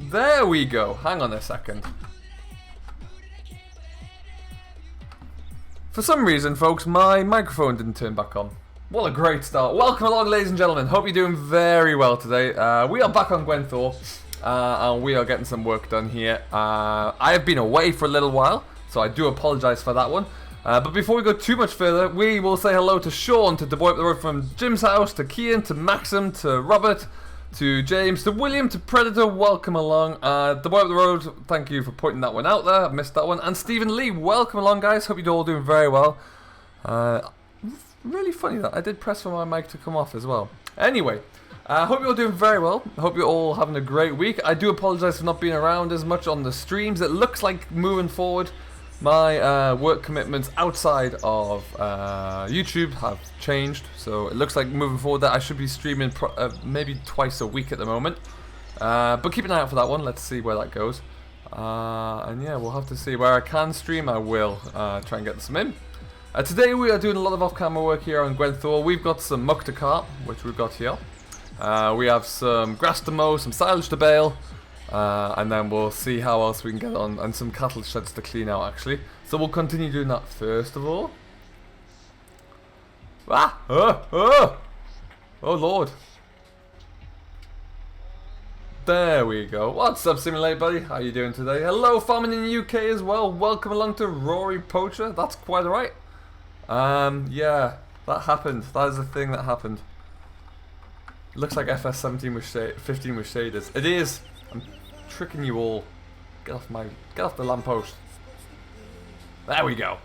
There we go. Hang on a second. For some reason, folks, my microphone didn't turn back on. What a great start. Welcome along, ladies and gentlemen. Hope you're doing very well today. We are back on Gwenddwr, and we are getting some work done here. I have been away for a little while, so I do apologise for that one. But before we go too much further, we will say hello to Sean, to the boy up the road from Jim's house, to Kian, to Maxim, to Robert, to James, to William, to Predator. Welcome along. The boy up the road, thank you for putting that one out there. I missed that one. And Stephen Lee, welcome along, guys. Hope you're all doing very well. Really funny that I did press for my mic to come off as well. Anyway, hope you're all doing very well. Hope you're all having a great week. I do apologise for not being around as much on the streams. It looks like moving forward, my work commitments outside of YouTube have changed, so it looks like moving forward that I should be streaming maybe twice a week at the moment. But keep an eye out for that one. Let's see where that goes. And yeah, we'll have to see where I can stream. I will try and get some in. Today we are doing a lot of off-camera work here on Gwenddwr. We've got some muck to cart, which we've got here. We have some grass to mow, some silage to bale. And then we'll see how else we can get on, and some cattle sheds to clean out actually. So we'll continue doing that first of all. Oh lord. There we go. What's up, Simulate buddy? How you doing today? Hello, farming in the UK as well. Welcome along to Rory Poacher. That's quite alright. Yeah, that happened. That is a thing that happened. It looks like FS17 with 15 with shaders. It is. I'm tricking you all. Get off the lamppost. There we go.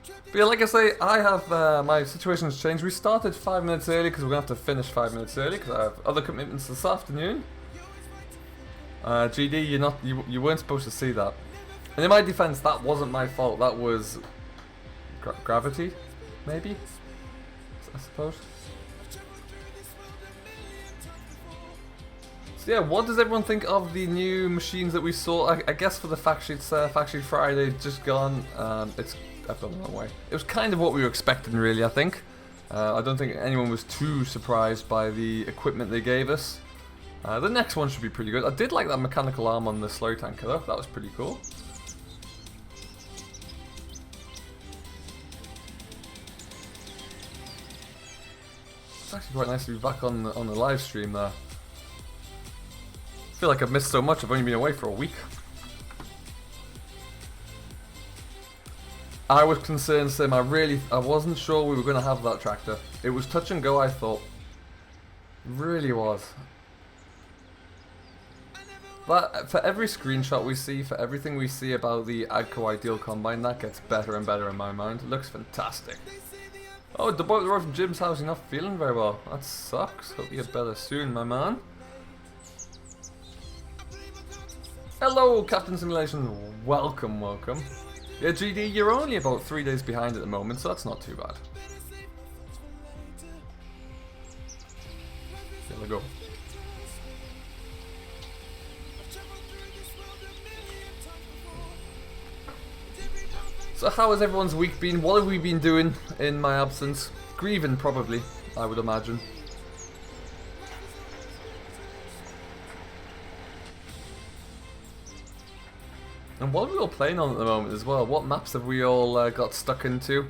But yeah, like I say, I have my situation's changed. We started 5 minutes early because we're gonna have to finish 5 minutes early because I have other commitments this afternoon. GD, you weren't supposed to see that. And in my defense, that wasn't my fault. That was gravity, maybe. I suppose. So yeah, what does everyone think of the new machines that we saw? I guess for the fact sheets, Fact Sheet Friday just gone. I've gone the wrong way. It was kind of what we were expecting, really. I think. I don't think anyone was too surprised by the equipment they gave us. The next one should be pretty good. I did like that mechanical arm on the slurry tanker though. That was pretty cool. It's actually quite nice to be back on the live stream there. I feel like I've missed so much. I've only been away for a week. I was concerned, Sim. I wasn't sure we were going to have that tractor. It was touch and go, I thought. It really was. But for every screenshot we see, for everything we see about the Agco Ideal Combine, that gets better and better in my mind. It looks fantastic. Oh, the boy up the road from Jim's house, you're not feeling very well. That sucks. Hope you get better soon, my man. Hello, Captain Simulation. Welcome, welcome. Yeah, GD, you're only about 3 days behind at the moment, so that's not too bad. Here we go. So how has everyone's week been? What have we been doing in my absence? Grieving, probably, I would imagine. And what are we all playing on at the moment as well? What maps have we all got stuck into?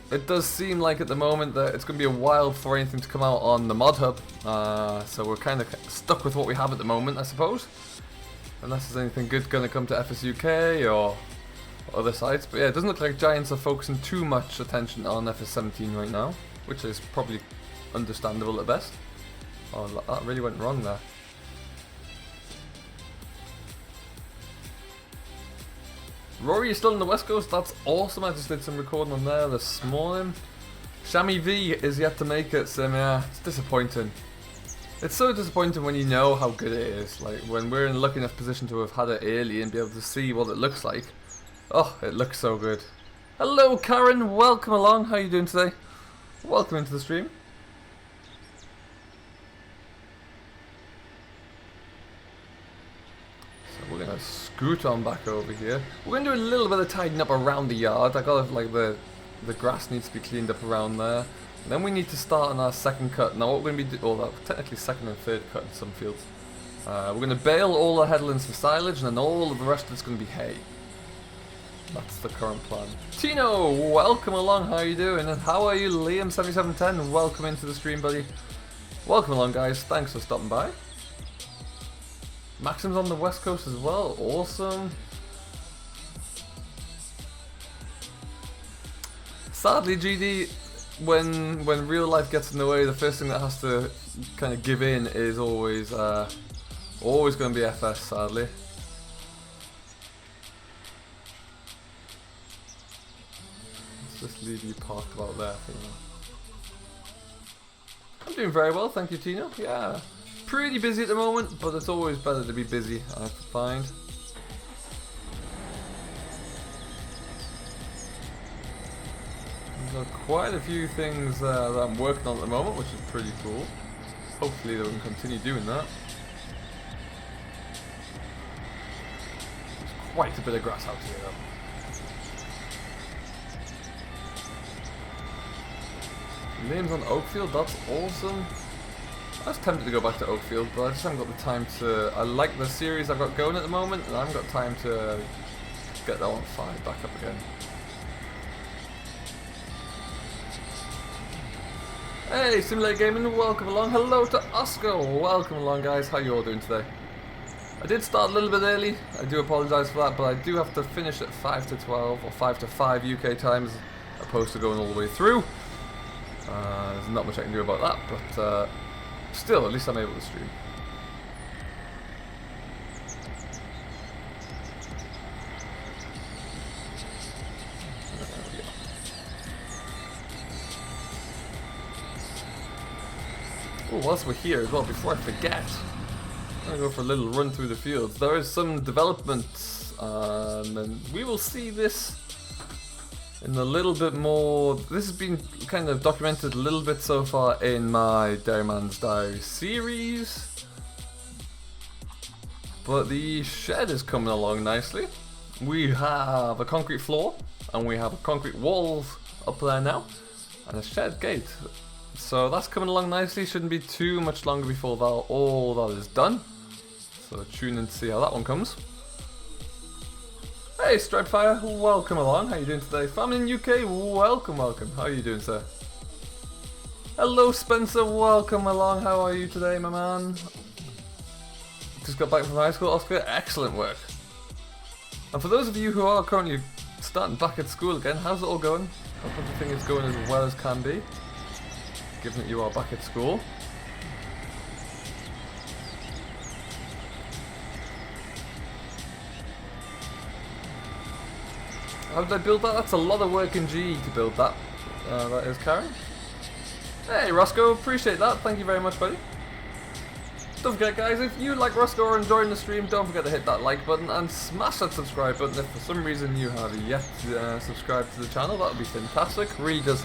It does seem like at the moment that it's going to be a while for anything to come out on the mod hub. So we're kind of stuck with what we have at the moment, I suppose. Unless there's anything good going to come to FSUK or other sites. But yeah, it doesn't look like Giants are focusing too much attention on FS17 right now. Which is probably understandable at best. Oh, that really went wrong there. Rory is still on the West Coast, that's awesome. I just did some recording on there this morning. Shammy V is yet to make it, so yeah, it's disappointing. It's so disappointing when you know how good it is. Like, when we're in a lucky enough position to have had it early and be able to see what it looks like. Oh, it looks so good. Hello Karen, welcome along, how are you doing today? Welcome into the stream. We're gonna scoot on back over here. We're gonna do a little bit of tidying up around the yard. I got like the grass needs to be cleaned up around there. And then we need to start on our second cut. Now what we're gonna be technically second and third cut in some fields. We're gonna bale all the headlands for silage, and then all of the rest of it's gonna be hay. That's the current plan. Tino, welcome along. How are you doing? And how are you, Liam7710? Welcome into the stream, buddy. Welcome along, guys. Thanks for stopping by. Maxim's on the West Coast as well, awesome. Sadly, GD, when real life gets in the way, the first thing that has to kind of give in is always going to be FS, sadly. Let's just leave you parked about there for now. I'm doing very well, thank you, Tino. Yeah. Pretty busy at the moment, but it's always better to be busy, I find. There's quite a few things that I'm working on at the moment, which is pretty cool. Hopefully they can continue doing that. There's quite a bit of grass out here though. Names on Oakfield, that's awesome. I was tempted to go back to Oakfield, but I just haven't got the time to. I like the series I've got going at the moment, and I haven't got time to get that one fired back up again. Hey, Simulator Gaming, welcome along. Hello to Oscar, welcome along, guys. How you all doing today? I did start a little bit early. I do apologise for that, but I do have to finish at 5 to 12 or 5 to 5 UK times, opposed to going all the way through. There's not much I can do about that, but. Still, at least I'm able to stream. Oh, whilst we're here as well, before I forget, I'm going to go for a little run through the fields. There is some developments, and we will see this in a little bit more. This has been kind of documented a little bit so far in my Dairyman's Diary series, but the shed is coming along nicely. We have a concrete floor and we have a concrete walls up there now and a shed gate, so that's coming along nicely. Shouldn't be too much longer before that all that is done, so tune in to see how that one comes. Hey Stripefire, welcome along. How you doing today? Family in UK, welcome, welcome. How are you doing, sir? Hello Spencer, welcome along. How are you today, my man? Just got back from high school, Oscar. Excellent work. And for those of you who are currently starting back at school again, how's it all going? I hope everything is going as well as can be, given that you are back at school. How did I build that? That's a lot of work in GE to build that. That is Karen. Hey Roscoe, appreciate that. Thank you very much, buddy. Don't forget, guys, if you like Roscoe or enjoying the stream, don't forget to hit that like button and smash that subscribe button. If for some reason you have yet to subscribe to the channel, that would be fantastic. Really does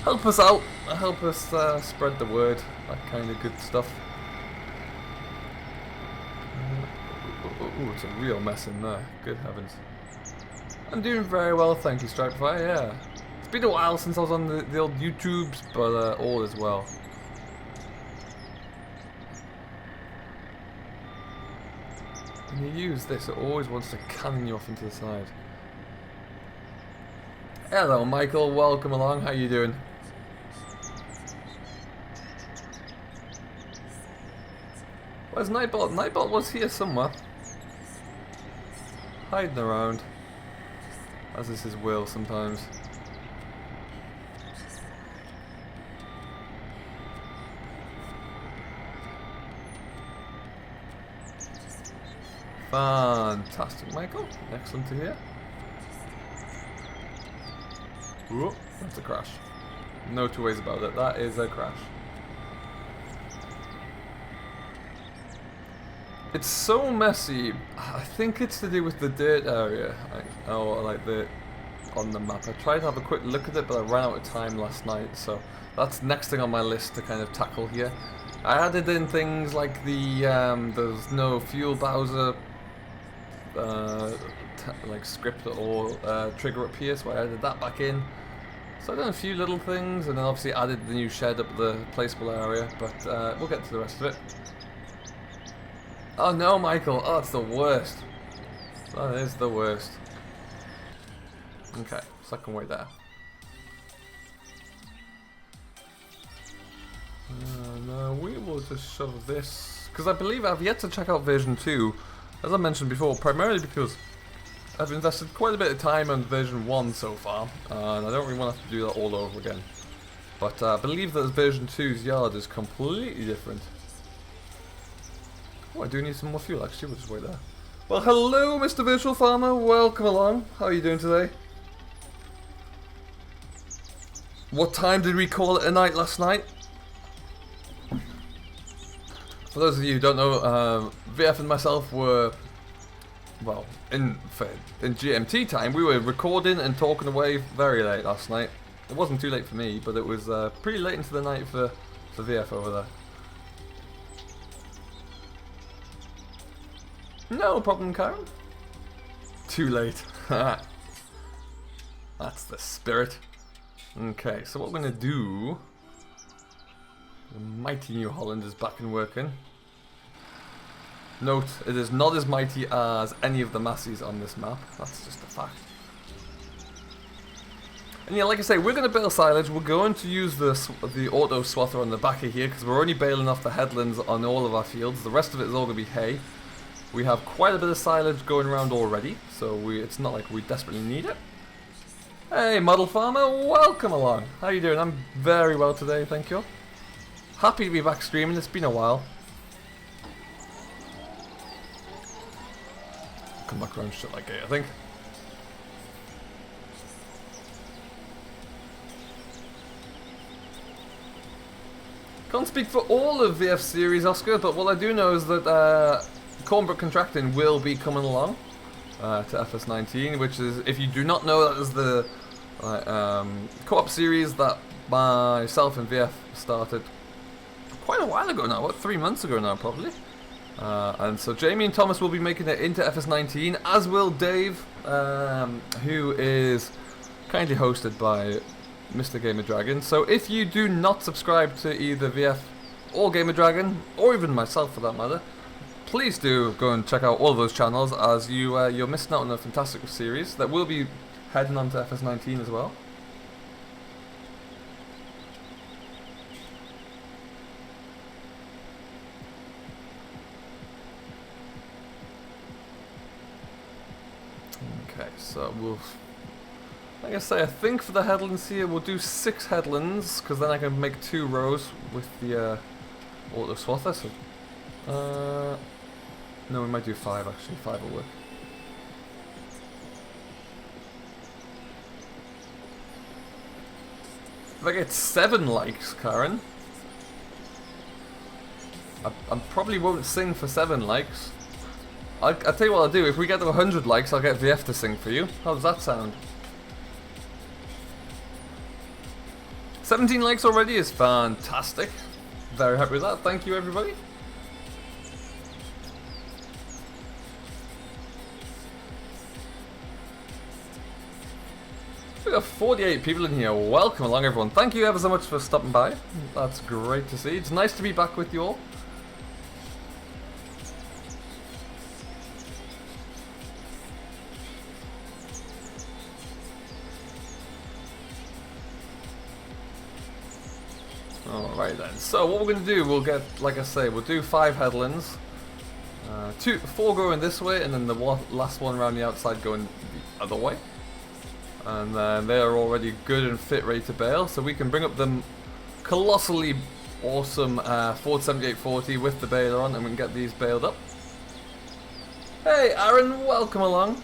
help us out, help us spread the word, that kind of good stuff. Ooh, it's a real mess in there. Good heavens. I'm doing very well, thank you, Stripefire, yeah. It's been a while since I was on the old YouTubes, but all is well. When you use this, it always wants to cannon you off into the side. Hello, Michael, welcome along, how you doing? Where's Nightbot? Nightbot was here somewhere. Hiding around. As is his will sometimes. Fantastic, Michael. Excellent to hear. Whoop, that's a crash. No two ways about it. That is a crash. It's so messy. I think it's to do with the dirt area. On the map. I tried to have a quick look at it, but I ran out of time last night, so that's next thing on my list to kind of tackle here. I added in things like there's no fuel Bowser like script or trigger up here, so I added that back in. So I've done a few little things, and then obviously added the new shed up the placeable area, but we'll get to the rest of it. Oh no, Michael! Oh, it's the worst. That is the worst. Okay, second way there. No, we will just shove this, because I believe I've yet to check out version 2, as I mentioned before, primarily because I've invested quite a bit of time on version 1 so far, and I don't really want to have to do that all over again. But I believe that version 2's yard is completely different. Oh, I do need some more fuel actually, we'll just wait there. Well, hello Mr. Virtual Farmer, welcome along. How are you doing today? What time did we call it a night last night? For those of you who don't know, VF and myself were, well, in GMT time, we were recording and talking away very late last night. It wasn't too late for me, but it was pretty late into the night for VF over there. No problem, Karen. Too late. That's the spirit. Okay, so what we're going to do... The mighty New Holland is back and working. Note, it is not as mighty as any of the Massies on this map. That's just a fact. And yeah, like I say, we're going to bale silage. We're going to use the auto swather on the back of here because we're only baling off the headlands on all of our fields. The rest of it is all going to be hay. We have quite a bit of silage going around already, so it's not like we desperately need it. Hey, Model Farmer, welcome along. How you doing? I'm very well today, thank you. Happy to be back streaming, it's been a while. Come back around shit like it, I think. Can't speak for all of VF series, Oscar, but what I do know is that Cornbrook Contracting will be coming along to FS19, which is, if you do not know, that is the co-op series that myself and VF started quite a while ago now, what, 3 months ago now probably. And so Jamie and Thomas will be making it into FS19, as will Dave, who is kindly hosted by Mr. Gamer Dragon. So if you do not subscribe to either VF or Gamer Dragon, or even myself for that matter, please do go and check out all of those channels, as you're missing out on a fantastic series that will be heading on to FS19 as well. Okay, so we'll, like I say, I think for the headlands here we'll do 6 headlands, because then I can make 2 rows with the auto swather. So, no, we might do 5 actually. 5 will work. If I get 7 likes, Karen, I probably won't sing for 7 likes. I'll tell you what I'll do. If we get to 100 likes, I'll get VF to sing for you. How does that sound? 17 likes already is fantastic. Very happy with that. Thank you, everybody. We got 48 people in here. Welcome along, everyone. Thank you ever so much for stopping by. That's great to see. It's nice to be back with you all. Alright then, so what we're going to do, we'll get, like I say, we'll do 5 headlands. 4 going this way, and then the last one around the outside going the other way. And then they are already good and fit, ready to bale, so we can bring up the colossally awesome Ford 7840 with the baler on, and we can get these baled up. Hey Aaron, welcome along.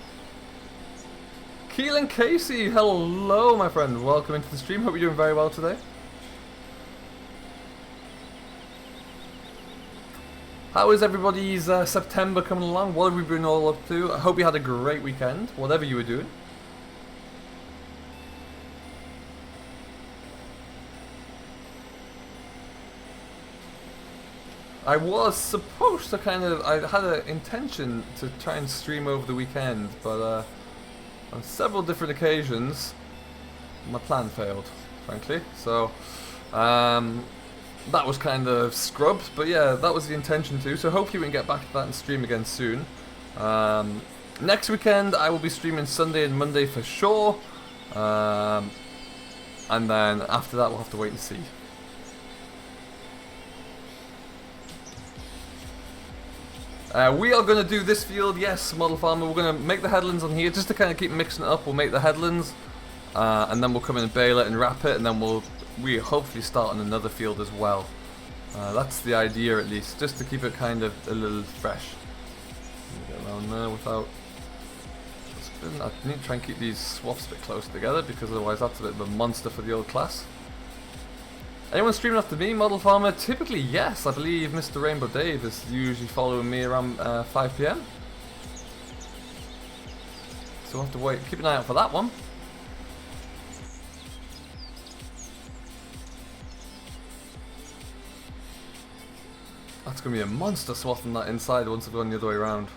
Keelan Casey, hello my friend, welcome into the stream, hope you're doing very well today. How is everybody's September coming along? What have we been all up to? I hope you had a great weekend, whatever you were doing. I was supposed to I had an intention to try and stream over the weekend, but on several different occasions, my plan failed, frankly. So, that was kind of scrubbed, but yeah, that was the intention too, so hopefully we can get back to that and stream again soon. Next weekend I will be streaming Sunday and Monday for sure, and then after that we'll have to wait and see. We are going to do this field, yes, Model Farmer, we're going to make the headlands on here, just to kind of keep mixing it up. We'll make the headlands, and then we'll come in and bale it and wrap it, and then we hopefully start on another field as well. That's the idea, at least, just to keep it kind of a little fresh. Get around there without. I need to try and keep these swaths a bit close together, because otherwise that's a bit of a monster for the old class. Anyone streaming after me, Model Farmer? Typically, yes. I believe Mr. Rainbow Dave is usually following me around 5 PM. So we'll have to wait. Keep an eye out for that one. That's going to be a monster swath on that inside once I've gone the other way around.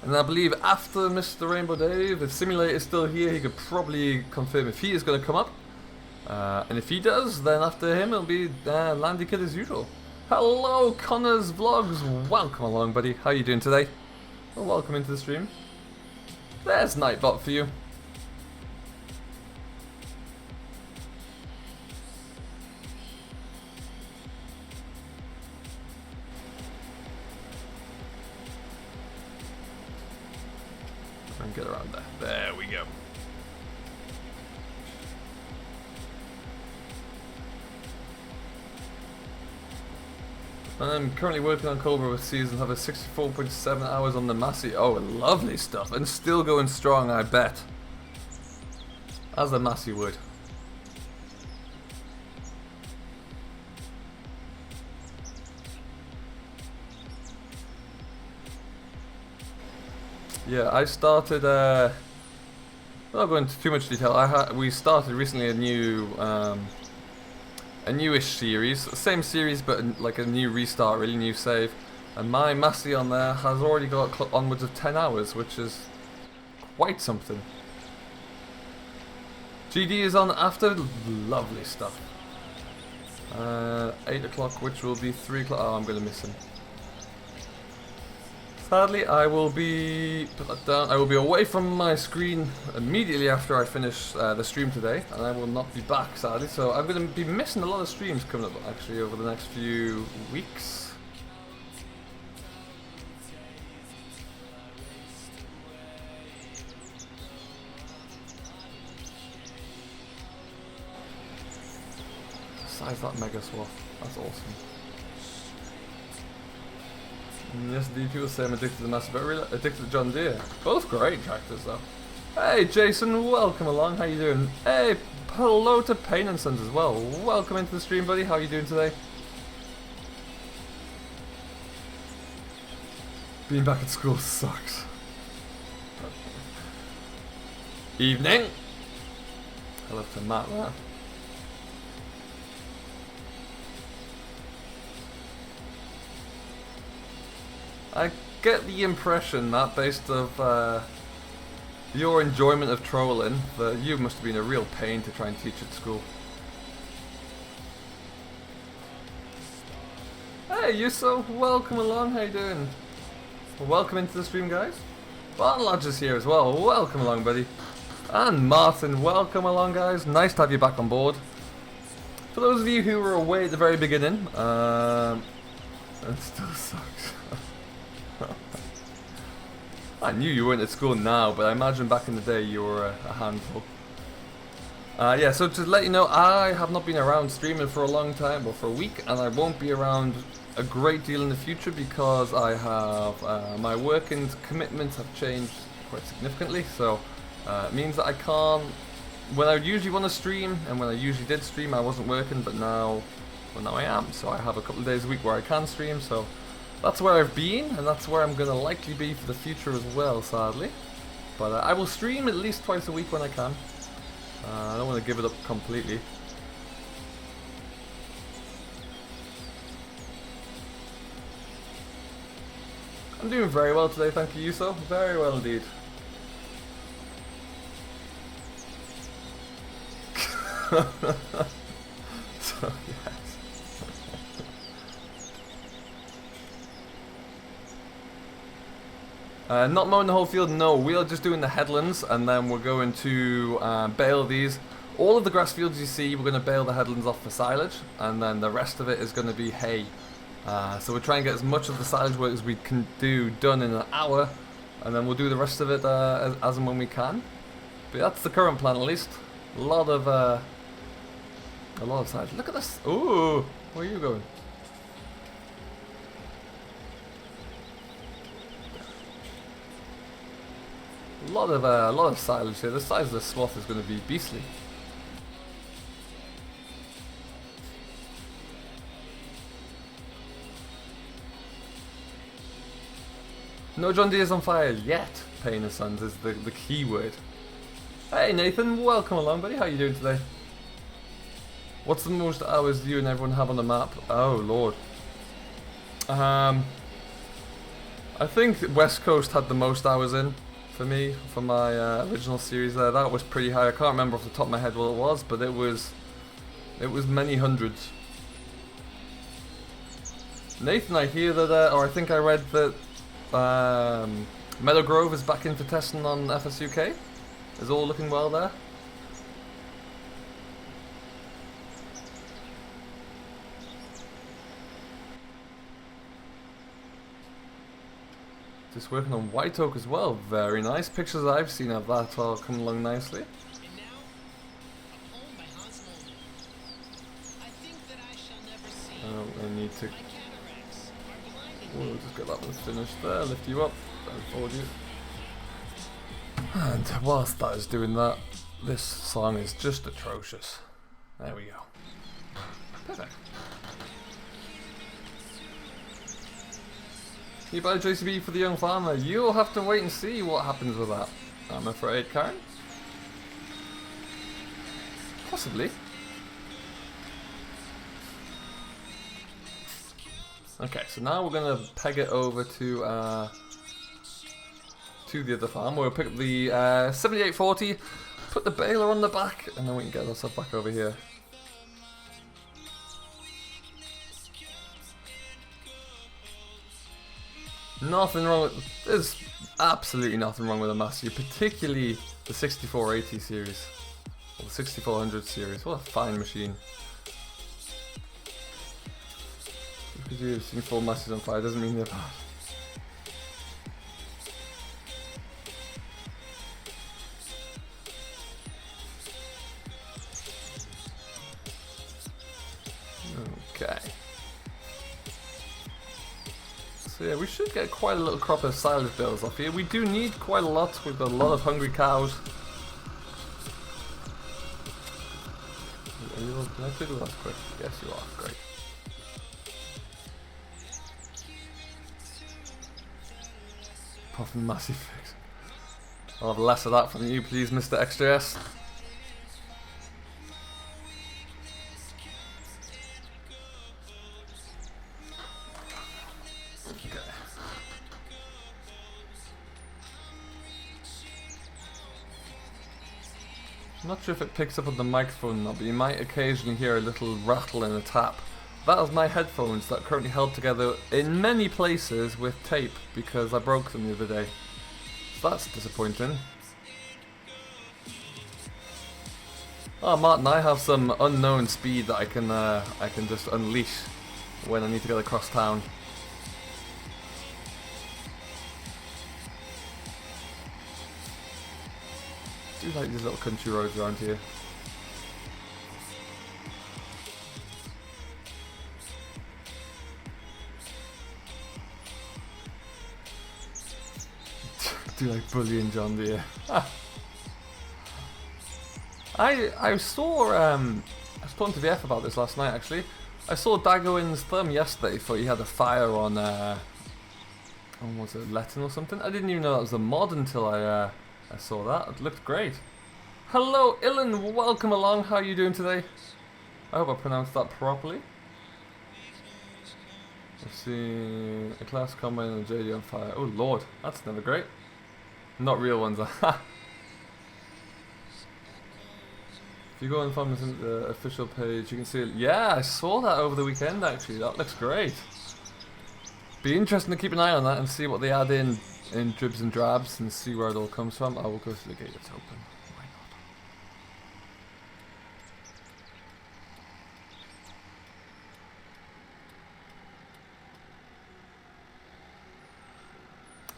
And I believe after Mr. Rainbow Dave, if Simulator is still here, he could probably confirm if he is going to come up. And if he does, then after him it'll be Landy Kid as usual. Hello, Connor's Vlogs. Welcome along, buddy. How are you doing today? Well, welcome into the stream. There's Nightbot for you. And get around there. There we go. I'm currently working on Cobra with Season, have a 64.7 hours on the Massey. Oh, lovely stuff. And still going strong, I bet. As the Massey would. Yeah, I started, without going into too much detail, we started recently a newish series, same series but like a new restart, really new save, and my Massey on there has already got onwards of 10 hours, which is quite something. GD is on after, lovely stuff. 8 o'clock, which will be 3 o'clock, oh, I'm going to miss him. Sadly, I will be away from my screen immediately after I finish the stream today, and I will not be back, sadly. So I'm going to be missing a lot of streams coming up, actually, over the next few weeks. Besides that mega swath, that's awesome. Yes, the people say I'm addicted to the Massey, but really addicted to John Deere. Both great tractors, though. Hey, Jason, welcome along. How you doing? Hey, hello to Payne and Sons as well. Welcome into the stream, buddy. How you doing today? Being back at school sucks. Evening. Hello to Matt there. I get the impression that based of your enjoyment of trolling, that you must have been a real pain to try and teach at school. Hey Yuso, welcome along, how you doing? Welcome into the stream, guys. Barn Lodge is here as well, welcome along, buddy. And Martin, welcome along, guys. Nice to have you back on board. For those of you who were away at the very beginning, it still sucks. I knew you weren't at school now, but I imagine back in the day you were a handful. Yeah, so to let you know, I have not been around streaming for a long time, or for a week, and I won't be around a great deal in the future because I have my work and commitments have changed quite significantly. So it means that I can't. When I usually want to stream, and when I usually did stream, I wasn't working, but now, well, now I am. So I have a couple of days a week where I can stream. So that's where I've been, and that's where I'm going to likely be for the future as well, sadly. But I will stream at least twice a week when I can. I don't want to give it up completely. I'm doing very well today, thank you, Yuso. Very well indeed. So, yes. Not mowing the whole field, no. We are just doing the headlands, and then we're going to bale these. All of the grass fields you see, we're going to bale the headlands off for silage, and then the rest of it is going to be hay. So we'll try and get as much of the silage work as we can do done in an hour, and then we'll do the rest of it as and when we can. But that's the current plan, at least. A lot of silage. Look at this. Ooh, where are you going? A lot of silage here. The size of the swath is going to be beastly. No John Deere is on fire yet. Pain and Sons is the key word. Hey Nathan, welcome along, buddy. How you doing today? What's the most hours you and everyone have on the map? Oh lord. I think West Coast had the most hours in. For me, for my original series there, that was pretty high. I can't remember off the top of my head what it was, but it was many hundreds. Nathan, I hear that, or I think I read that Meadow Grove is back in for testing on FSUK. Is all looking well there? Just working on White Oak as well. Very nice. Pictures I've seen of that all come along nicely. Oh, I need to. We'll just get that one finished there. Lift you up. Don't forward you. And whilst that is doing that, this song is just atrocious. There we go. Perfect. You buy JCB for the young farmer. You'll have to wait and see what happens with that. I'm afraid, Karen. Possibly. Okay, so now we're gonna peg it over to the other farm. We'll pick up the 7840, put the baler on the back, and then we can get ourselves back over here. Nothing wrong with, there's absolutely nothing wrong with a Massey, particularly the 6480 series, or the 6400 series. What a fine machine. Just because you've seen full Masseys on fire doesn't mean they're bad. Okay. So yeah, we should get quite a little crop of silage bales off here. We do need quite a lot. We've got a lot of hungry cows. Are you all connected? Well, that's quick. Yes, you are. Great. Puffin massive fix. I'll have less of that from you, please, Mr. XJS. I'm not sure if it picks up on the microphone or not, but you might occasionally hear a little rattle and a tap. That is my headphones that are currently held together in many places with tape because I broke them the other day. So that's disappointing. Oh, Martin, I have some unknown speed that I can just unleash when I need to get across town. I do like these little country roads around here. Do like bullying John Deere. I saw I was talking to VF about this last night actually. I saw Dagowin's thumb yesterday for he had a fire on was it Letton or something? I didn't even know that was a mod until I saw that. It looked great. Hello Ilan, welcome along. How are you doing today? I hope I pronounced that properly. Let's see, a class combine and a JD on fire. Oh lord, that's never great. Not real ones. If you go and find the official page, you can see it. Yeah, I saw that over the weekend actually. That looks great. Be interesting to keep an eye on that and see what they add in dribs and drabs and see where it all comes from. I will go through the gate that's open. Why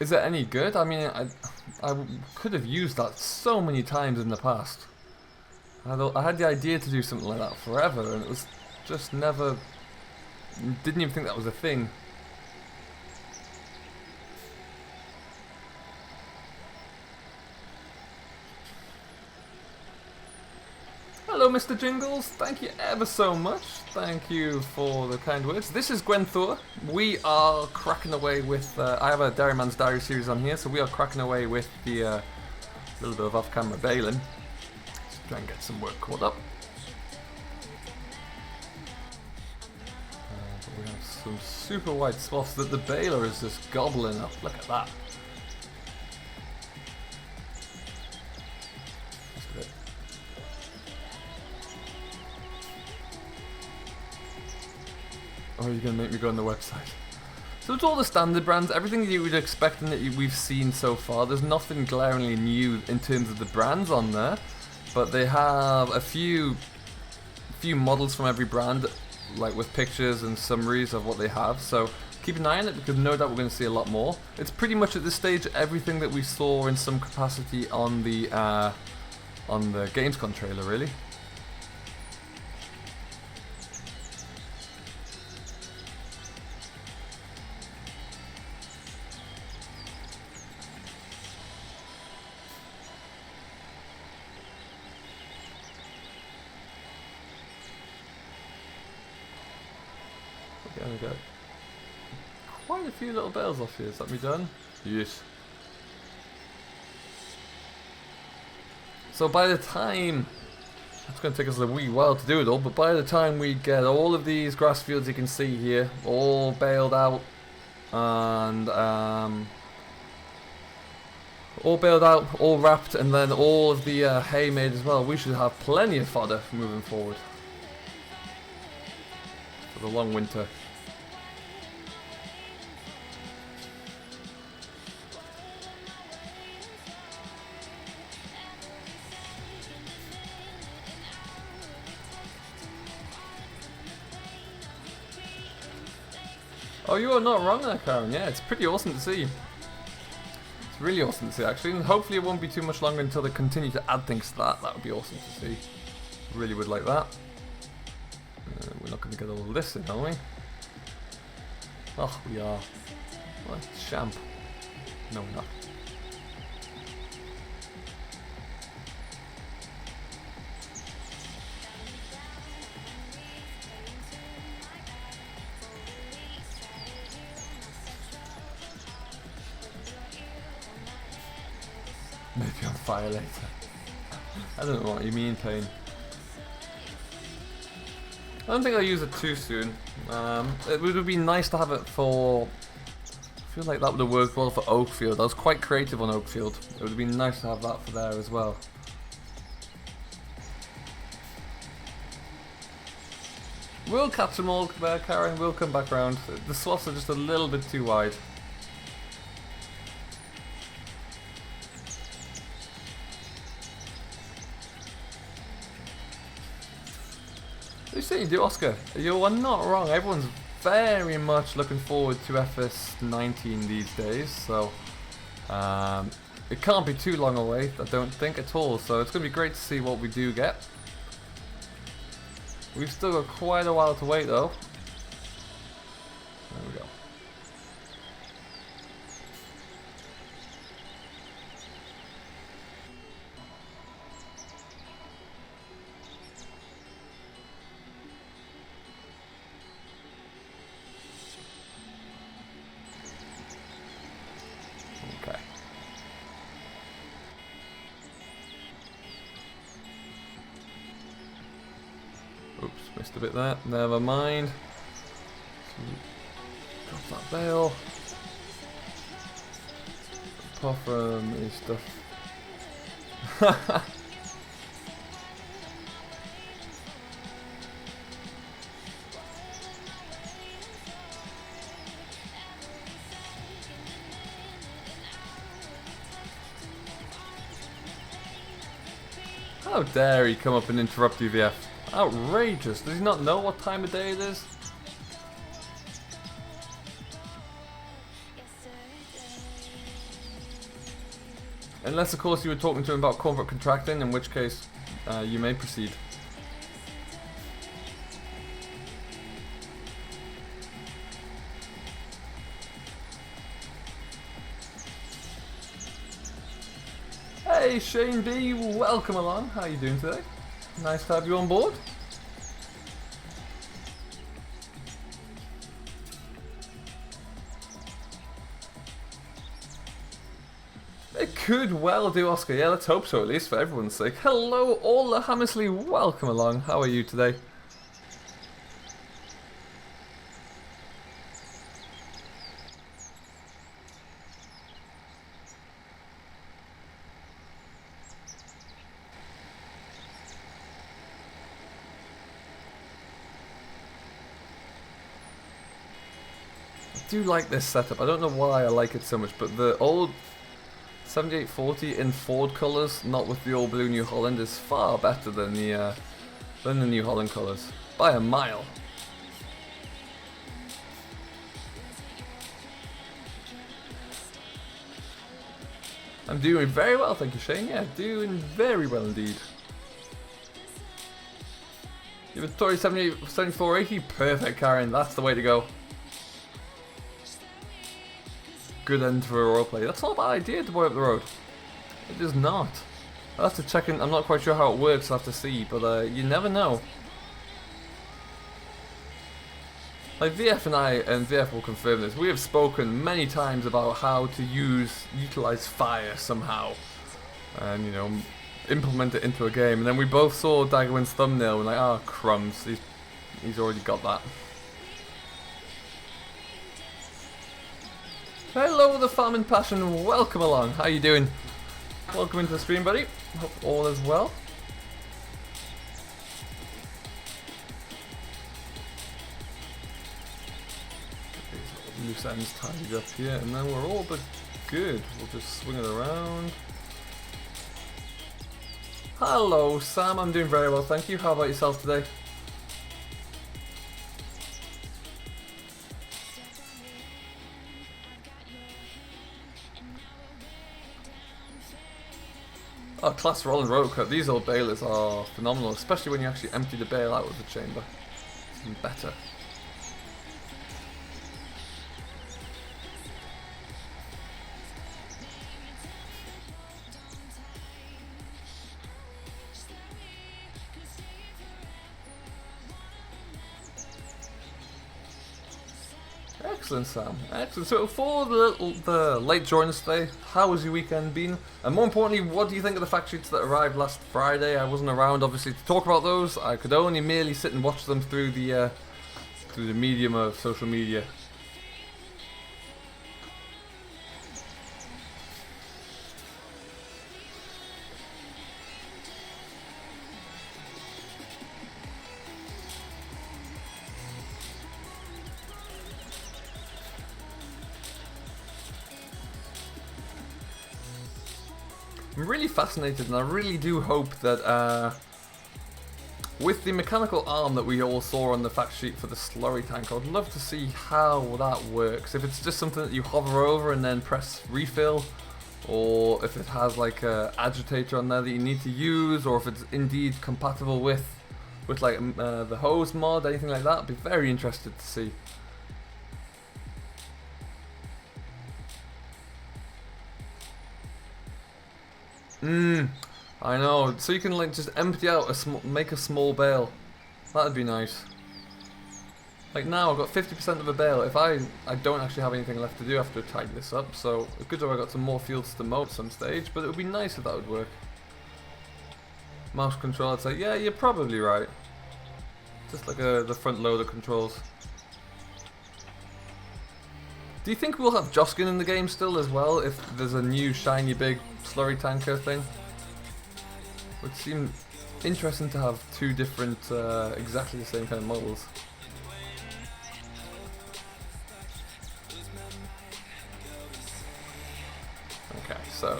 not? Is it any good? I mean, I could have used that so many times in the past. I had the idea to do something like that forever, and it was just never. Didn't even think that was a thing. Hello, Mr. Jingles. Thank you ever so much. Thank you for the kind words. This is Gwenddwr. We are cracking away with. I have a Dairyman's Diary series on here, so we are cracking away with the little bit of off-camera baling. Let's try and get some work caught up. But we have some super white swaths that the baler is just gobbling up. Look at that. Or are you going to make me go on the website? So it's all the standard brands, everything that you would expect and that we've seen so far. There's nothing glaringly new in terms of the brands on there, but they have a few models from every brand, like with pictures and summaries of what they have. So keep an eye on it because no doubt we're going to see a lot more. It's pretty much at this stage everything that we saw in some capacity on the Gamescom trailer, really. Okay, we got quite a few little bales off here. Is that me done? Yes. So by the time, it's going to take us a wee while to do it all, but by the time we get all of these grass fields you can see here, all baled out, and all wrapped, and then all of the hay made as well, we should have plenty of fodder moving forward for the long winter. Oh, you are not wrong there, Karen. Yeah, it's pretty awesome to see. It's really awesome to see, actually. And hopefully it won't be too much longer until they continue to add things to that. That would be awesome to see. Really would like that. We're not going to get all of this in, are we? Oh, we are. What? Champ. No, we're not. Maybe on fire later. I don't know what you mean, Payne. I don't think I'll use it too soon. It would be nice to have it for. I feel like that would have worked well for Oakfield. I was quite creative on Oakfield. It would be nice to have that for there as well. We'll catch them all there, Karen. We'll come back round. The slots are just a little bit too wide. You see, you do, Oscar. You are not wrong. Everyone's very much looking forward to FS19 these days, so it can't be too long away, I don't think at all. So it's going to be great to see what we do get. We've still got quite a while to wait, though. There we go. Okay. Oops, missed a bit there. Never mind. Drop that bale. Apart from his stuff. How dare he come up and interrupt you, VF? Outrageous. Does he not know what time of day it is? Unless, of course, you were talking to him about corporate contracting, in which case you may proceed. Hey Shane B, welcome along. How are you doing today? Nice to have you on board. It could well do, Oscar. Yeah, let's hope so, at least for everyone's sake. Hello, Ola Hammersley. Welcome along. How are you today? I do like this setup. I don't know why I like it so much, but the old 7840 in Ford colours, not with the old blue New Holland, is far better than the New Holland colours by a mile. I'm doing very well, thank you, Shane. Yeah, doing very well indeed. You have a Tory 7480, perfect, Karen. That's the way to go. Good end for a roleplay. That's not a bad idea to boy up the road. It is not. I'll have to check in. I'm not quite sure how it works. I'll have to see, but you never know. Like VF and I, and VF will confirm this, we have spoken many times about how to utilize fire somehow, and you know, implement it into a game. And then we both saw Daggerwin's thumbnail and like, ah, crumbs. He's already got that. Hello, the Farming Passion. Welcome along. How you doing? Welcome into the stream, buddy. Hope all is well. Get these loose ends tidied up here, and then we're all but good. We'll just swing it around. Hello, Sam. I'm doing very well, thank you. How about yourself today? Oh, class roll and road cut. These old balers are phenomenal, especially when you actually empty the bale out of the chamber. It's even better. Excellent, Sam. Excellent. So for the late joiners today, how has your weekend been? And more importantly, what do you think of the fact sheets that arrived last Friday? I wasn't around, obviously, to talk about those. I could only merely sit and watch them through the medium of social media. I'm really fascinated, and I really do hope that with the mechanical arm that we all saw on the fact sheet for the slurry tank, I would love to see how that works. If it's just something that you hover over and then press refill, or if it has like a agitator on there that you need to use, or if it's indeed compatible with like the hose mod, anything like that. I'd be very interested to see. I know. So you can like just empty out make a small bale. That'd be nice. Like now I've got 50% of a bale. If I don't actually have anything left to do after I tidy this up, so it's good job I got some more fields to mow at some stage, but it would be nice if that would work. Mouse control, I'd say, yeah, you're probably right. Just like the front loader controls. Do you think we'll have Joskin in the game still as well if there's a new shiny big slurry tanker thing? Would seem interesting to have two different exactly the same kind of models. Okay, so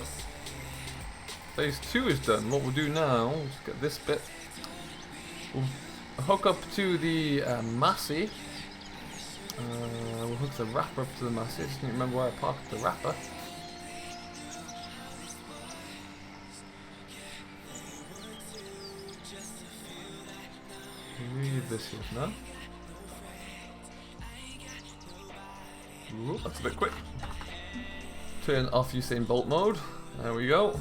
phase 2 is done. What we'll do now is get this bit. We'll hook up to the Massey. We'll hook the wrapper up to the Massey. I just need to remember where I parked the wrapper. Read this here now. Ooh, that's a bit quick. Turn off Usain Bolt mode. There we go.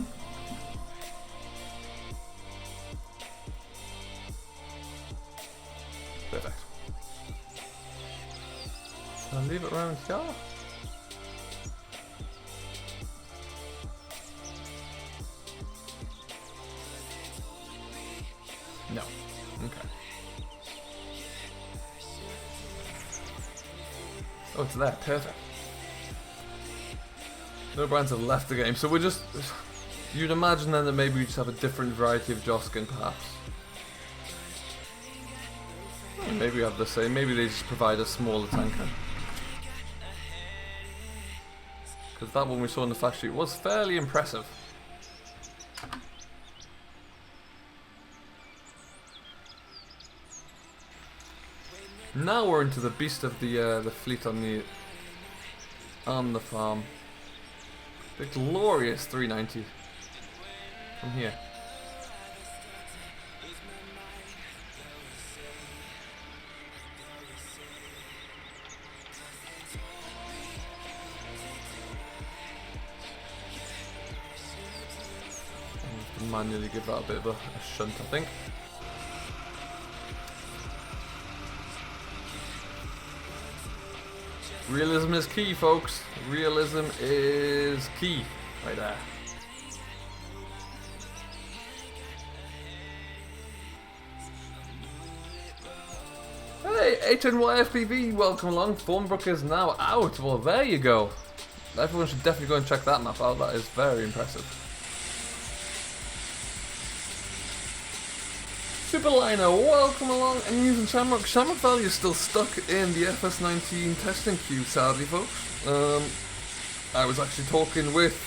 Perfect. I'll leave it around here. No. Okay. Oh, it's there. Perfect. No brands have left the game, so we're just... You'd imagine then that maybe we just have a different variety of Joskin, perhaps. Or maybe we have the same. Maybe they just provide a smaller tanker. Because that one we saw in the fact sheet was fairly impressive. Now we're into the beast of the fleet on the farm. The glorious 390 from here. I have to manually give that a bit of a shunt, I think. Realism is key, folks. Realism is key. Right there. Hey, HNYFPV, welcome along. Thornbrook is now out. Well, there you go. Everyone should definitely go and check that map out. That is very impressive. Superliner, welcome along, and using Shamrock. Shamrock Valley is still stuck in the FS19 testing queue, sadly, folks. I was actually talking with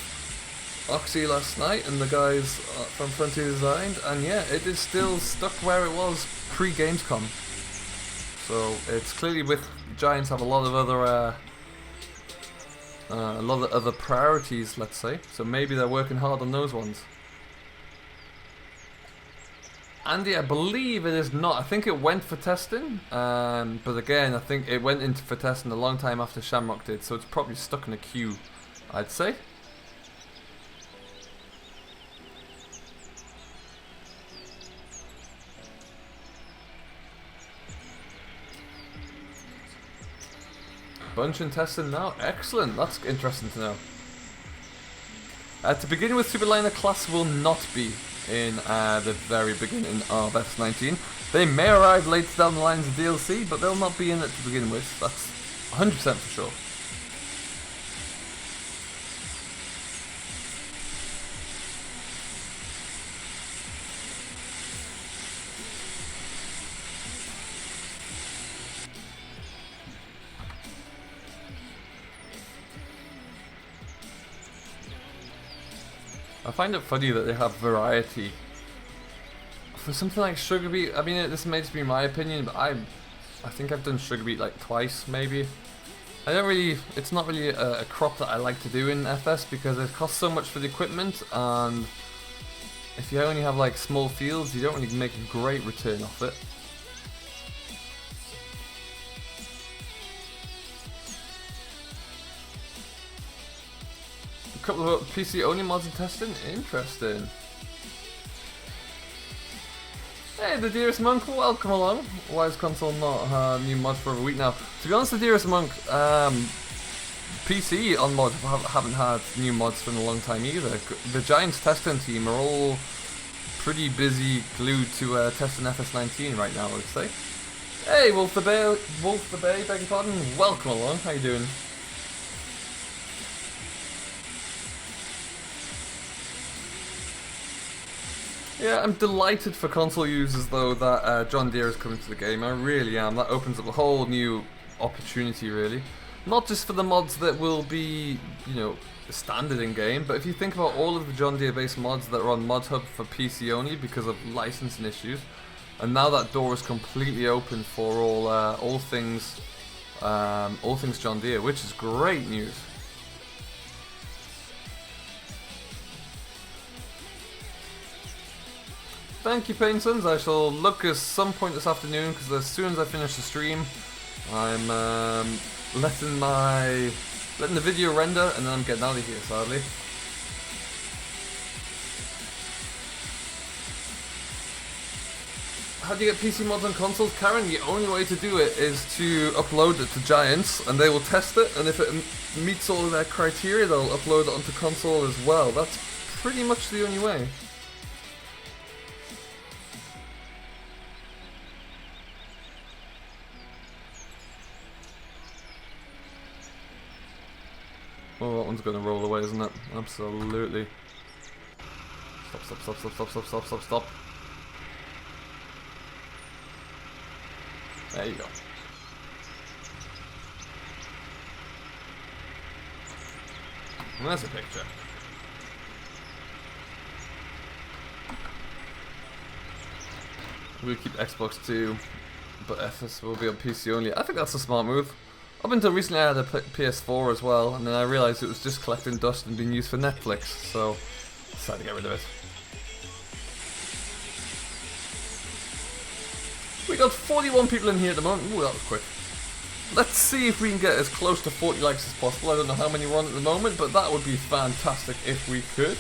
Oxy last night and the guys from Frontier Design, and yeah, it is still stuck where it was pre-Gamescom. So it's clearly with Giants have a lot of other priorities, let's say. So maybe they're working hard on those ones. Andy, I believe it is not. I think it went for testing, but again, I think it went into for testing a long time after Shamrock did, so it's probably stuck in a queue, I'd say. Bunch in testing now. Excellent. That's interesting to know. To begin with, Superliner class will not be in the very beginning of FS19. They may arrive later down the line as a DLC, but they'll not be in it to begin with. That's 100% for sure. I find it funny that they have variety. For something like sugar beet, I mean, this may just be my opinion, but I think I've done sugar beet like twice, maybe. I don't really, it's not really a crop that I like to do in FS because it costs so much for the equipment, and if you only have like small fields, you don't really make a great return off it. A couple of PC only mods and testing, interesting. Hey, the Dearest Monk, welcome along. Why has console not had new mods for over a week now? To be honest, the Dearest Monk, PC on mods haven't had new mods for a long time either. The Giants testing team are all pretty busy, glued to testing FS19 right now, I would say. Hey, Wolf the Bay, beg your pardon. Welcome along. How you doing? Yeah, I'm delighted for console users though that John Deere is coming to the game. I really am. That opens up a whole new opportunity, really. Not just for the mods that will be, you know, standard in game, but if you think about all of the John Deere based mods that are on Mod Hub for PC only because of licensing issues, and now that door is completely open for all things John Deere, which is great news. Thank you, Painsons. I shall look at some point this afternoon because as soon as I finish the stream, I'm letting the video render and then I'm getting out of here, sadly. How do you get PC mods on consoles, Karen? The only way to do it is to upload it to Giants and they will test it, and if it meets all of their criteria, they'll upload it onto console as well. That's pretty much the only way. Oh, that one's going to roll away, isn't it? Absolutely. Stop. There you go. And there's a picture. We'll keep Xbox 2, but FS will be on PC only. I think that's a smart move. Up until recently I had a PS4 as well, and then I realised it was just collecting dust and being used for Netflix, so I decided to get rid of it. We got 41 people in here at the moment. Ooh, that was quick. Let's see if we can get as close to 40 likes as possible. I don't know how many we're on at the moment, but that would be fantastic if we could.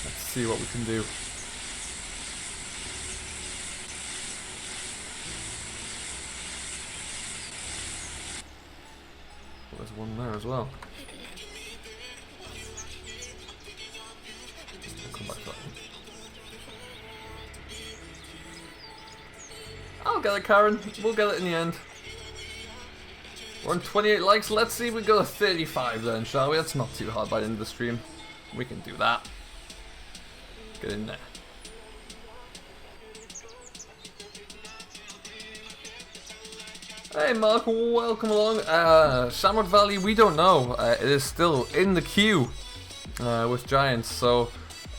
Let's see what we can do. There's one there as well. I'll come back to that one. I'll get it, Karen. We'll get it in the end. We're on 28 likes. Let's see if we go to 35 then, shall we? That's not too hard by the end of the stream. We can do that. Get in there. Hey Mark, welcome along. Shamrock Valley, we don't know. It is still in the queue with Giants, so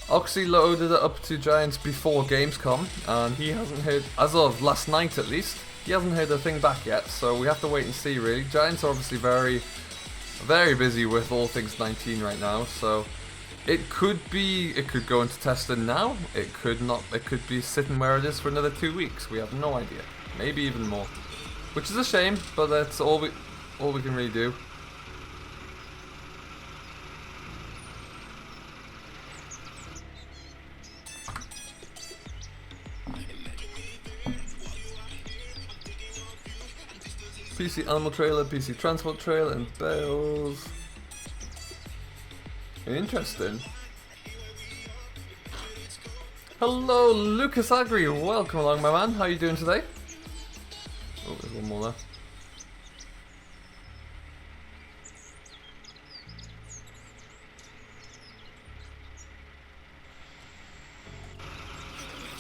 Oxy loaded it up to Giants before Gamescom, and he hasn't heard, as of last night at least, he hasn't heard a thing back yet, so we have to wait and see really. Giants are obviously very, very busy with all things 19 right now, so it could go into testing now, it could not, it could be sitting where it is for another 2 weeks, we have no idea, maybe even more. Which is a shame, but that's all we can really do. PC Animal Trailer, PC Transport Trailer, and bales. Interesting. Hello, Lucas Agri. Welcome along, my man. How are you doing today? Oh, there's one more there.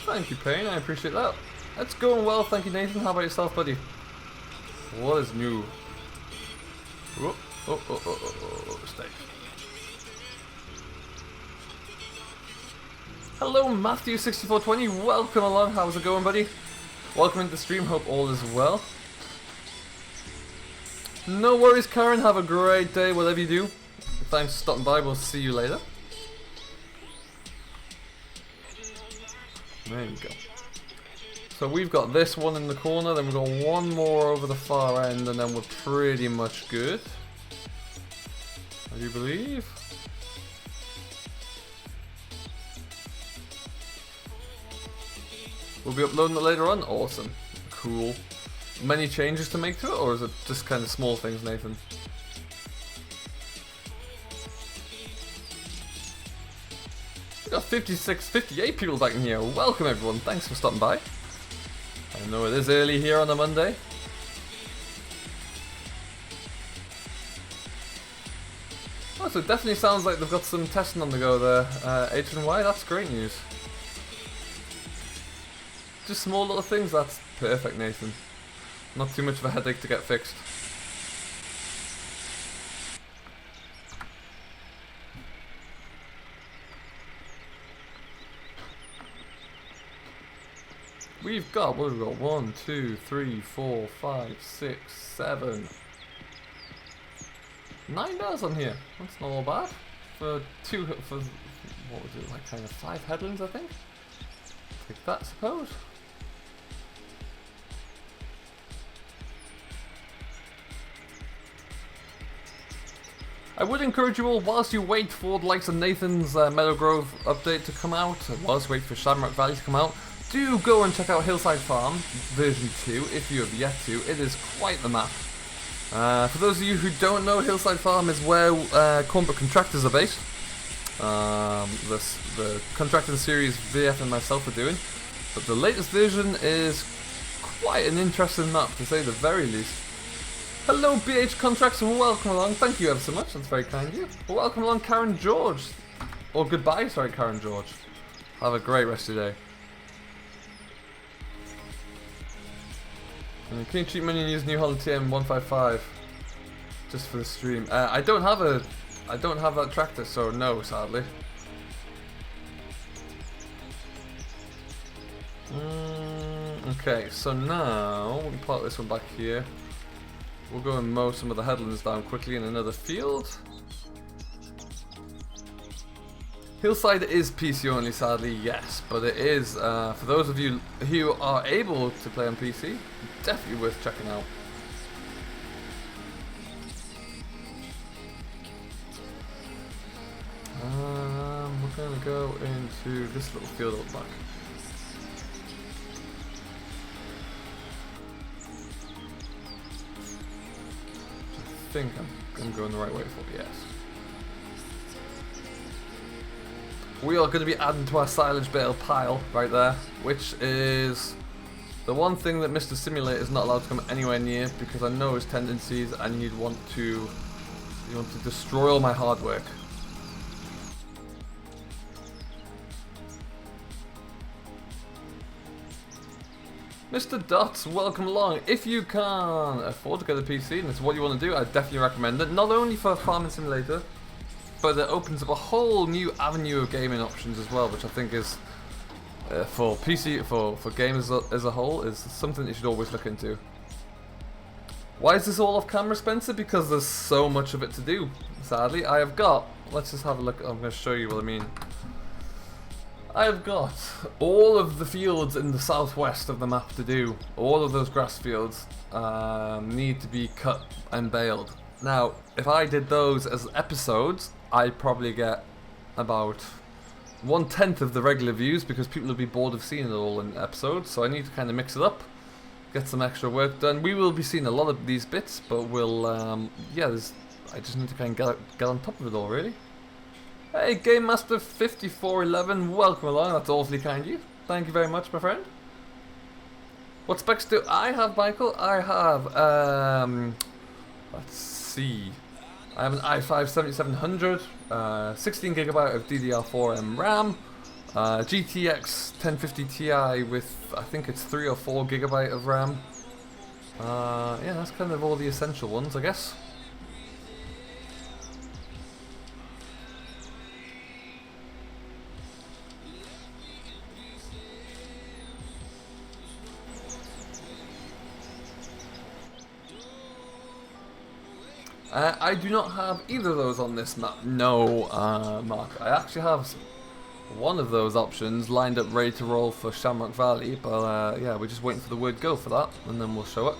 Thank you, Payne. I appreciate that. It's going well, thank you, Nathan. How about yourself, buddy? What is new? Oh, stay. Hello Matthew6420, welcome along, how's it going buddy? Welcome into the stream, hope all is well. No worries Karen, have a great day, whatever you do. Thanks for stopping by, we'll see you later. There you go. So we've got this one in the corner, then we've got one more over the far end, and then we're pretty much good. I do believe. We'll be uploading it later on? Awesome. Cool. Many changes to make to it, or is it just kind of small things, Nathan? We've got 56, 58 people back in here. Welcome everyone, thanks for stopping by. I know it is early here on a Monday. Oh, so it definitely sounds like they've got some testing on the go there. HNY, that's great news. Just small little things, that's perfect, Nathan. Not too much of a headache to get fixed. We've got, what have we got? 1, 2, 3, 4, 5, 6, 7, 9 bales on here. That's not all bad. For what was it, like kind of 5 headlands, I think? Take that, I suppose. I would encourage you all, whilst you wait for the likes of Nathan's Meadow Grove update to come out, and whilst you wait for Shamrock Valley to come out, do go and check out Hillside Farm version 2 if you have yet to. It is quite the map. For those of you who don't know, Hillside Farm is where corporate contractors are based. The contracting series VF and myself are doing. But the latest version is quite an interesting map, to say the very least. Hello BH Contracts, welcome along, thank you ever so much, that's very kind of you. Welcome along Karen George, or goodbye, sorry Karen George. Have a great rest of your day. And can you cheat money and use New Holland TM 155 just for the stream? I don't have that tractor, so no, sadly. Okay, so now we can park this one back here. We'll go and mow some of the headlands down quickly in another field. Hillside is PC only, sadly, yes, but it is, for those of you who are able to play on PC, definitely worth checking out. We're going to go into this little field up back. I think I'm going the right way for it, yes. We are going to be adding to our silage bale pile right there, which is the one thing that Mr. Simulator is not allowed to come anywhere near, because I know his tendencies and he'd want to destroy all my hard work. Mr. Dots, welcome along. If you can afford to get a PC and it's what you want to do, I definitely recommend it. Not only for Farming Simulator, but it opens up a whole new avenue of gaming options as well, which I think is, for PC, for gamers as a whole, is something you should always look into. Why is this all off camera, Spencer? Because there's so much of it to do, sadly. I have got, let's just have a look, I'm going to show you what I mean. I have got all of the fields in the southwest of the map to do. All of those grass fields need to be cut and baled. Now, if I did those as episodes, I'd probably get about 1/10 of the regular views, because people would be bored of seeing it all in episodes. So I need to kind of mix it up, get some extra work done. We will be seeing a lot of these bits, but we'll, yeah, I just need to kind of get on top of it all, really. Hey, Game Master 5411, welcome along. That's awfully kind of you. Thank you very much, my friend. What specs do I have, Michael? I have, let's see. I have an i5 7700, 16GB of DDR4M RAM, GTX 1050 Ti with, I think it's 3 or 4GB of RAM. Yeah, that's kind of all the essential ones, I guess. I do not have either of those on this map. No, Mark. I actually have one of those options lined up ready to roll for Shamrock Valley, but yeah, we're just waiting for the word go for that, and then we'll show it.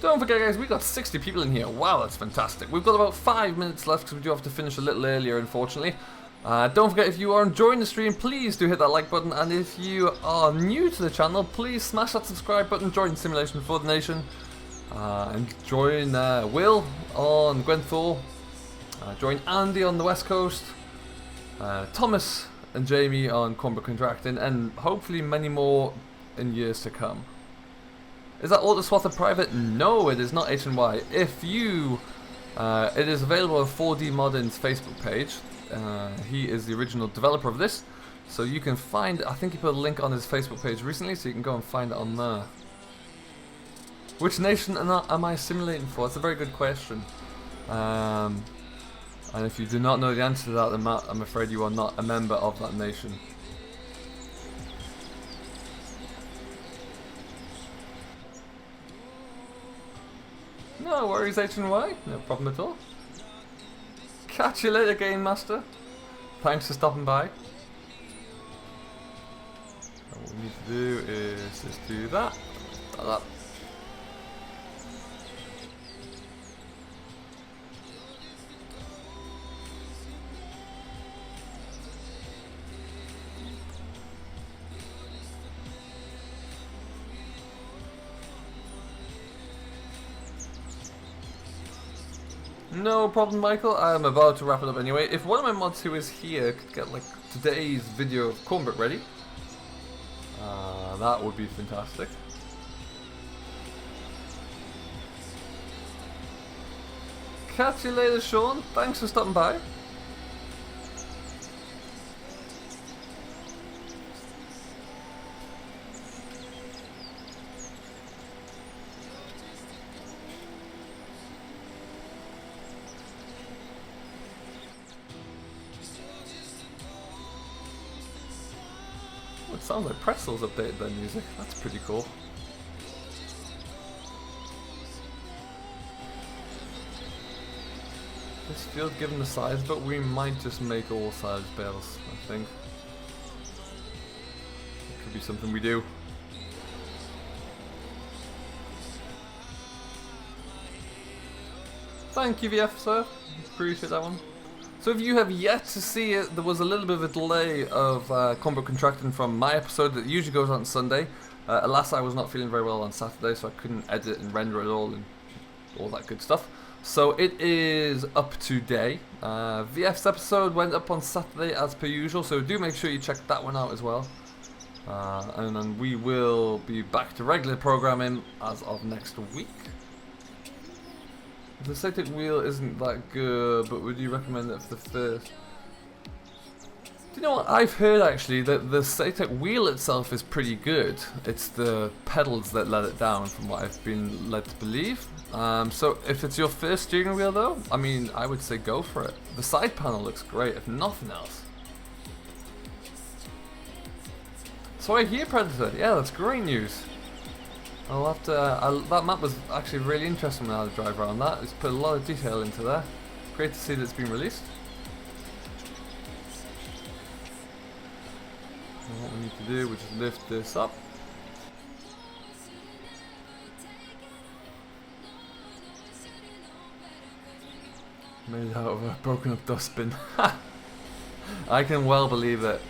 Don't forget, guys, we got 60 people in here. Wow, that's fantastic. We've got about 5 minutes left because we do have to finish a little earlier, unfortunately. Don't forget, if you are enjoying the stream, please do hit that like button. And if you are new to the channel, please smash that subscribe button. Join Simulation for the Nation. And join Will on Gwenddwr. Join Andy on the West Coast. Thomas and Jamie on Cornbrook Contracting. And hopefully many more in years to come. Is that Autoswather private? No, it is not HNY. If you, it is available on 4D Modern's Facebook page. He is the original developer of this, so you can find. I think he put a link on his Facebook page recently, so you can go and find it on there. Which nation am I simulating for? That's a very good question. And if you do not know the answer to that, then Matt, I'm afraid you are not a member of that nation. No worries, HNY. No problem at all. Catch you later, Game Master. Thanks for stopping by. What we need to do is just do that. That. No problem, Michael. I'm about to wrap it up anyway. If one of my mods who is here could get like today's video of Cornbrook ready, that would be fantastic. Catch you later, Sean. Thanks for stopping by. It sounds like Pretzel's updated their music. That's pretty cool. This field, given the size, but we might just make all size bales, I think. It could be something we do. Thank you, VF, sir. Appreciate that one. So if you have yet to see it, there was a little bit of a delay of Cornbrook Contracting from my episode that usually goes on Sunday. Alas, I was not feeling very well on Saturday, so I couldn't edit and render it all and all that good stuff. So it is up today. VF's episode went up on Saturday as per usual, so do make sure you check that one out as well. And then we will be back to regular programming as of next week. The static wheel isn't that good, but would you recommend it for the first? Do you know what? I've heard actually that the static wheel itself is pretty good. It's the pedals that let it down, from what I've been led to believe. So if it's your first steering wheel though, I mean, I would say go for it. The side panel looks great, if nothing else. So I hear, Predator. Yeah, that's great news. I'll have to, that map was actually really interesting when I had to drive around that. It's put a lot of detail into there. Great to see that it's been released. And what we need to do, we just lift this up. Made it out of a broken up dustbin. I can well believe it.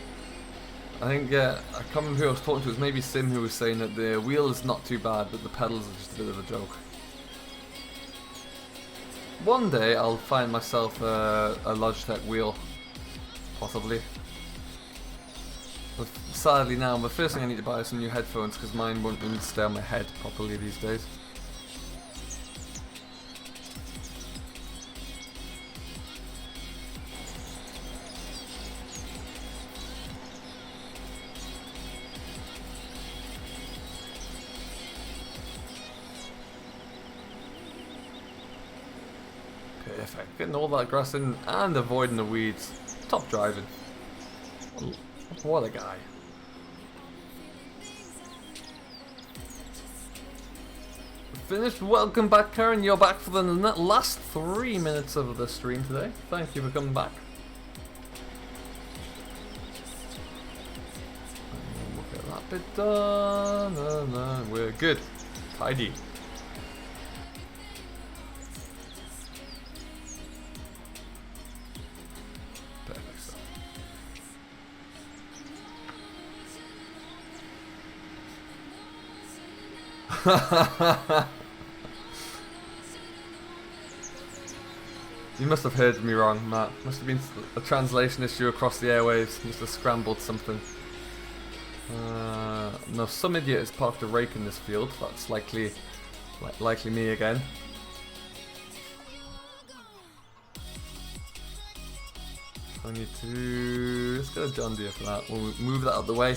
I think, I can't remember who I was talking to, it was maybe Sim who was saying that the wheel is not too bad, but the pedals are just a bit of a joke. One day I'll find myself a Logitech wheel, possibly. But sadly now, the first thing I need to buy is some new headphones, because mine won't even stay on my head properly these days. Perfect. Getting all that grass in and avoiding the weeds. Top driving. What a guy. Finished. Welcome back, Karen. You're back for the last 3 minutes of the stream today. Thank you for coming back. We'll get that bit done. And we're good. Tidy. Perfect stuff. You must have heard me wrong, Matt. Must have been a translation issue across the airwaves. Must have scrambled something. No, some idiot has parked a rake in this field. That's likely me again. I need to... Let's get a John Deere for that. We'll move that out of the way.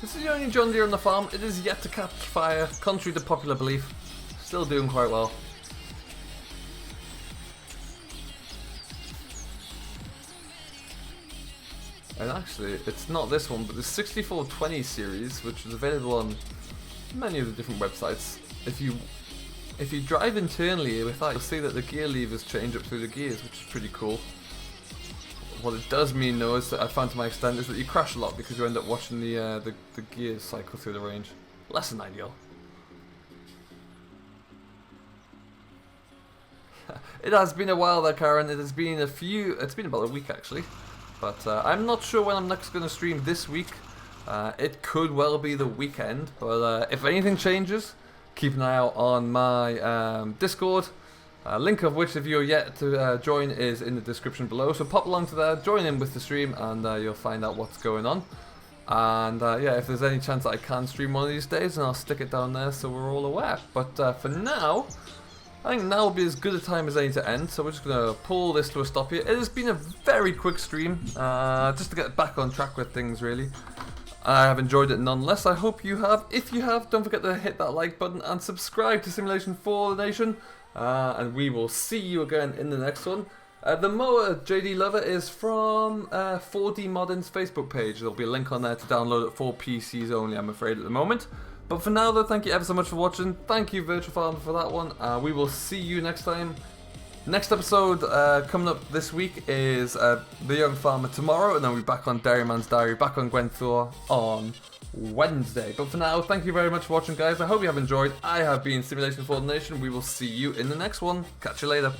This is the only John Deere on the farm. It is yet to catch fire, contrary to popular belief. Still doing quite well. And actually, it's not this one, but the 6420 series, which is available on many of the different websites. If you drive internally with that, you'll see that the gear levers change up through the gears, which is pretty cool. What it does mean, though, is that I found to my extent, is that you crash a lot because you end up watching the gears cycle through the range. Less than ideal. It has been a while there, Karen. It has been it's been about a week actually. But I'm not sure when I'm next going to stream this week. It could well be the weekend. But if anything changes, keep an eye out on my Discord. Link of which, if you're yet to join, is in the description below. So pop along to there, join in with the stream, and you'll find out what's going on. And yeah, if there's any chance that I can stream one of these days, then I'll stick it down there so we're all aware. But for now, I think now will be as good a time as any to end. So we're just going to pull this to a stop here. It has been a very quick stream, just to get back on track with things, really. I have enjoyed it nonetheless. I hope you have. If you have, don't forget to hit that like button and subscribe to Simulation for the Nation. And we will see you again in the next one. The mower JD Lover is from 4D Modern's Facebook page. There'll be a link on there to download it for PCs only, I'm afraid, at the moment. But for now, though, thank you ever so much for watching. Thank you, Virtual Farmer, for that one. We will see you next time. Next episode coming up this week is The Young Farmer tomorrow, and then we'll be back on Dairyman's Diary, back on Gwenddwr on Wednesday. But for now, thank you very much for watching, guys. I hope you have enjoyed. I have been Simulation for the Nation. We will see you in the next one. Catch you later.